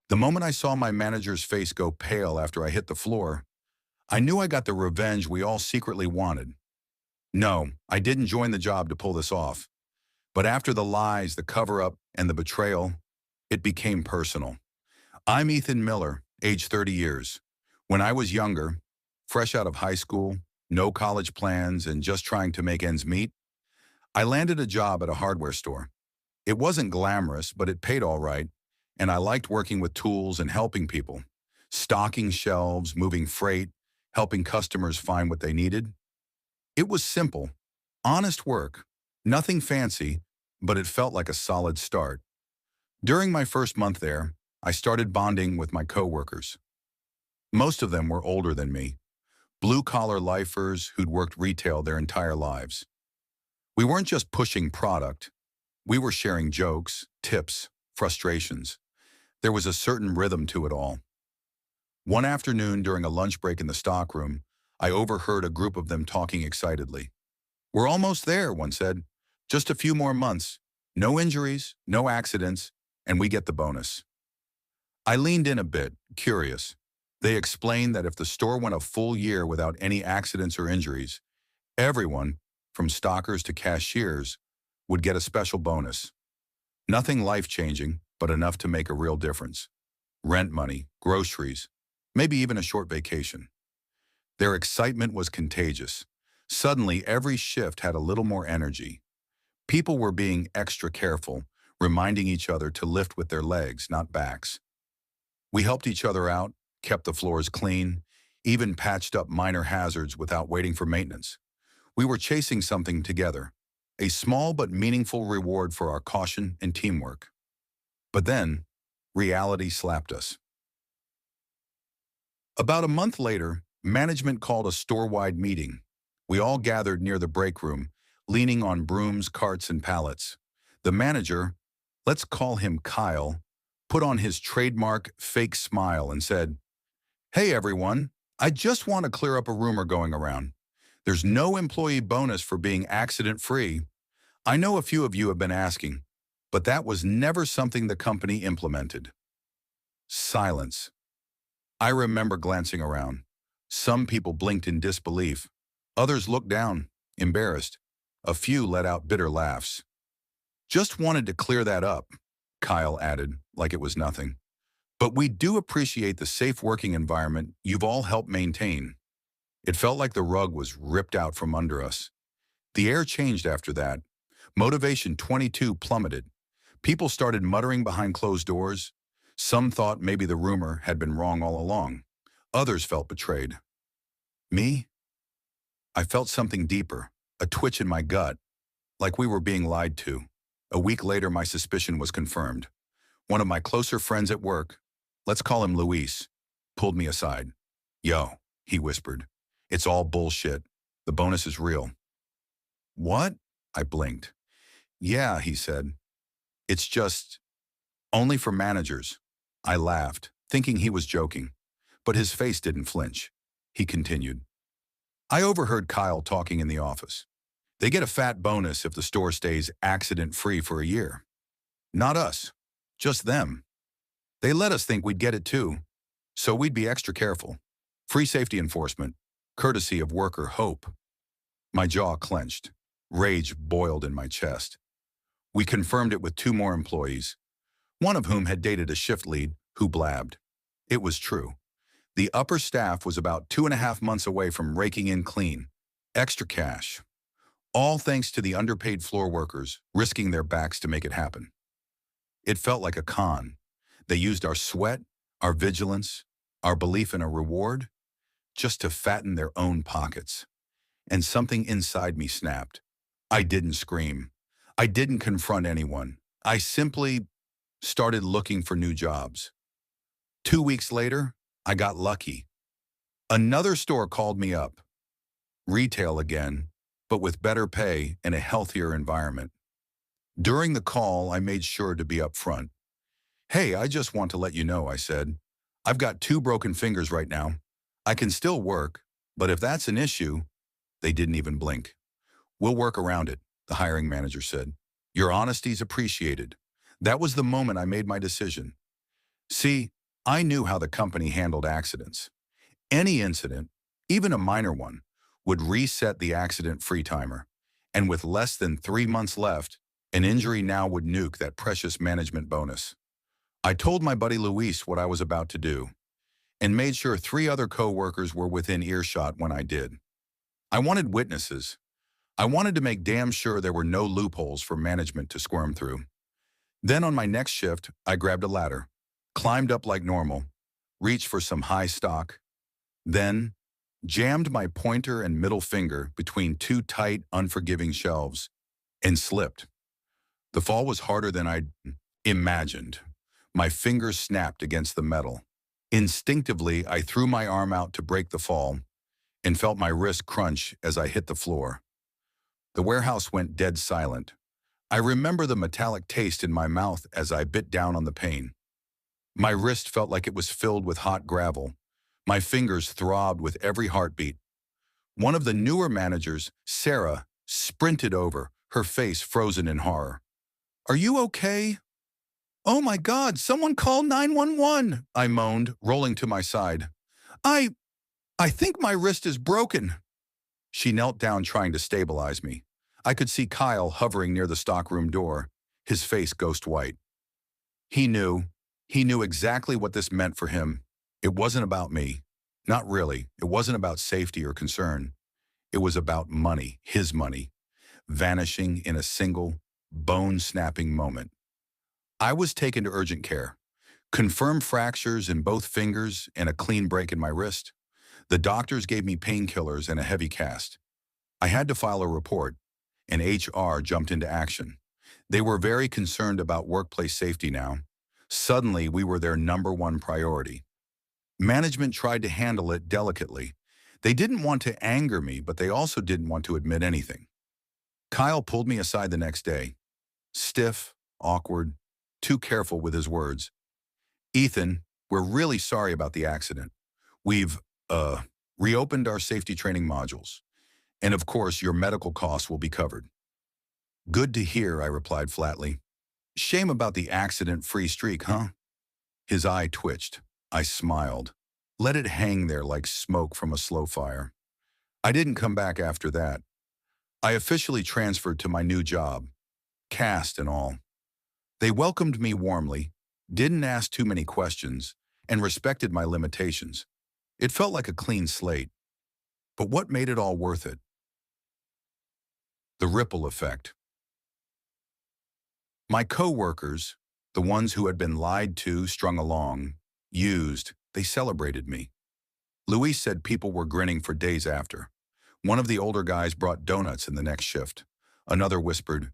The moment I saw my manager's face go pale after I hit the floor, I knew I got the revenge we all secretly wanted. No, I didn't join the job to pull this off. But after the lies, the cover-up, and the betrayal, it became personal. I'm Ethan Miller, age 30 years. When I was younger, fresh out of high school, no college plans, and just trying to make ends meet, I landed a job at a hardware store. It wasn't glamorous, but it paid all right, and I liked working with tools and helping people. Stocking shelves, moving freight, helping customers find what they needed. It was simple, honest work, nothing fancy, but it felt like a solid start. During my first month there, I started bonding with my coworkers. Most of them were older than me, blue-collar lifers who'd worked retail their entire lives. We weren't just pushing product. We were sharing jokes, tips, frustrations. There was a certain rhythm to it all. One afternoon during a lunch break in the stockroom, I overheard a group of them talking excitedly. "We're almost there," one said. "Just a few more months. No injuries, no accidents, and we get the bonus." I leaned in a bit, curious. They explained that if the store went a full year without any accidents or injuries, everyone, from stockers to cashiers, would get a special bonus. Nothing life-changing, but enough to make a real difference. Rent money, groceries, maybe even a short vacation. Their excitement was contagious. Suddenly, every shift had a little more energy. People were being extra careful, reminding each other to lift with their legs, not backs. We helped each other out, kept the floors clean, even patched up minor hazards without waiting for maintenance. We were chasing something together, a small but meaningful reward for our caution and teamwork. But then, reality slapped us. About a month later, management called a store-wide meeting. We all gathered near the break room, leaning on brooms, carts, and pallets. The manager, let's call him Kyle, put on his trademark fake smile and said, "Hey everyone, I just want to clear up a rumor going around. There's no employee bonus for being accident-free. I know a few of you have been asking, but that was never something the company implemented." Silence. I remember glancing around. Some people blinked in disbelief. Others looked down, embarrassed. A few let out bitter laughs. "Just wanted to clear that up," Kyle added, like it was nothing. "But we do appreciate the safe working environment you've all helped maintain." It felt like the rug was ripped out from under us. The air changed after that. Motivation 22 plummeted. People started muttering behind closed doors. Some thought maybe the rumor had been wrong all along. Others felt betrayed. Me? I felt something deeper, a twitch in my gut, like we were being lied to. A week later, my suspicion was confirmed. One of my closer friends at work, let's call him Luis, pulled me aside. "Yo," he whispered, "it's all bullshit. The bonus is real." "What?" I blinked. "Yeah," he said. "It's just only for managers." I laughed, thinking he was joking, but his face didn't flinch. He continued. "I overheard Kyle talking in the office. They get a fat bonus if the store stays accident-free for a year. Not us, just them. They let us think we'd get it too, so we'd be extra careful. Free safety enforcement, courtesy of worker hope." My jaw clenched. Rage boiled in my chest. We confirmed it with two more employees, one of whom had dated a shift lead who blabbed. It was true. The upper staff was about 2.5 months away from raking in clean, extra cash. All thanks to the underpaid floor workers risking their backs to make it happen. It felt like a con. They used our sweat, our vigilance, our belief in a reward, just to fatten their own pockets. And something inside me snapped. I didn't scream. I didn't confront anyone. I simply started looking for new jobs. 2 weeks later, I got lucky. Another store called me up. Retail again, but with better pay and a healthier environment. During the call, I made sure to be upfront. "Hey, I just want to let you know," I said. "I've got 2 broken fingers right now. I can still work, but if that's an issue..." They didn't even blink. "We'll work around it," the hiring manager said. "Your honesty's appreciated." That was the moment I made my decision. See, I knew how the company handled accidents. Any incident, even a minor one, would reset the accident-free timer. And with less than 3 months left, an injury now would nuke that precious management bonus. I told my buddy Luis what I was about to do, and made sure 3 other co-workers were within earshot when I did. I wanted witnesses. I wanted to make damn sure there were no loopholes for management to squirm through. Then on my next shift, I grabbed a ladder, climbed up like normal, reached for some high stock, then jammed my pointer and middle finger between two tight, unforgiving shelves and slipped. The fall was harder than I'd imagined. My fingers snapped against the metal. Instinctively, I threw my arm out to break the fall and felt my wrist crunch as I hit the floor. The warehouse went dead silent. I remember the metallic taste in my mouth as I bit down on the pain. My wrist felt like it was filled with hot gravel. My fingers throbbed with every heartbeat. One of the newer managers, Sarah, sprinted over, her face frozen in horror. "Are you okay?" "Oh my God, someone call 911!" I moaned, rolling to my side. I think my wrist is broken." She knelt down trying to stabilize me. I could see Kyle hovering near the stockroom door, his face ghost white. He knew exactly what this meant for him. It wasn't about me. Not really. It wasn't about safety or concern. It was about money, his money, vanishing in a single, bone-snapping moment. I was taken to urgent care. Confirmed fractures in both fingers and a clean break in my wrist. The doctors gave me painkillers and a heavy cast. I had to file a report, and HR jumped into action. They were very concerned about workplace safety now. Suddenly, we were their #1 priority. Management tried to handle it delicately. They didn't want to anger me, but they also didn't want to admit anything. Kyle pulled me aside the next day. Stiff, awkward, too careful with his words. "Ethan, we're really sorry about the accident. We've, reopened our safety training modules. And of course, your medical costs will be covered." "Good to hear," I replied flatly. "Shame about the accident-free streak, huh?" His eye twitched. I smiled. Let it hang there like smoke from a slow fire. I didn't come back after that. I officially transferred to my new job, cast and all. They welcomed me warmly, didn't ask too many questions, and respected my limitations. It felt like a clean slate. But what made it all worth it? The ripple effect. My co-workers, the ones who had been lied to, strung along, used, they celebrated me. Luis said people were grinning for days after. One of the older guys brought donuts in the next shift. Another whispered,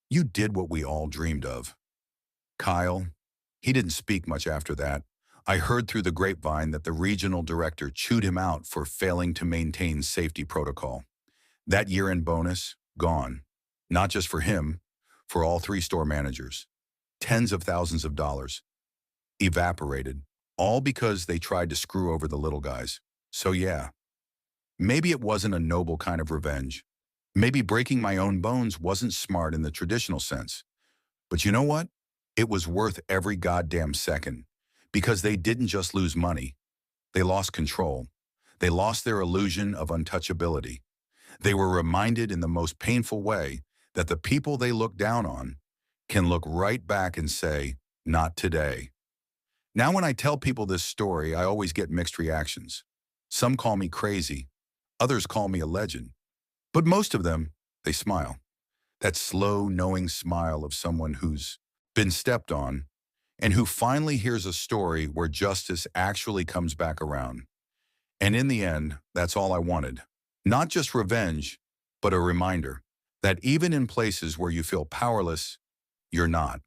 "You did what we all dreamed of." Kyle, he didn't speak much after that. I heard through the grapevine that the regional director chewed him out for failing to maintain safety protocol. That year-end bonus, gone. Not just for him, for all 3 store managers. Tens of thousands of dollars. Evaporated. All because they tried to screw over the little guys. So yeah, maybe it wasn't a noble kind of revenge. Maybe breaking my own bones wasn't smart in the traditional sense. But you know what? It was worth every goddamn second. Because they didn't just lose money. They lost control. They lost their illusion of untouchability. They were reminded in the most painful way that the people they look down on can look right back and say, "Not today." Now when I tell people this story, I always get mixed reactions. Some call me crazy. Others call me a legend. But most of them, they smile. That slow, knowing smile of someone who's been stepped on and who finally hears a story where justice actually comes back around. And in the end, that's all I wanted. Not just revenge, but a reminder that even in places where you feel powerless, you're not.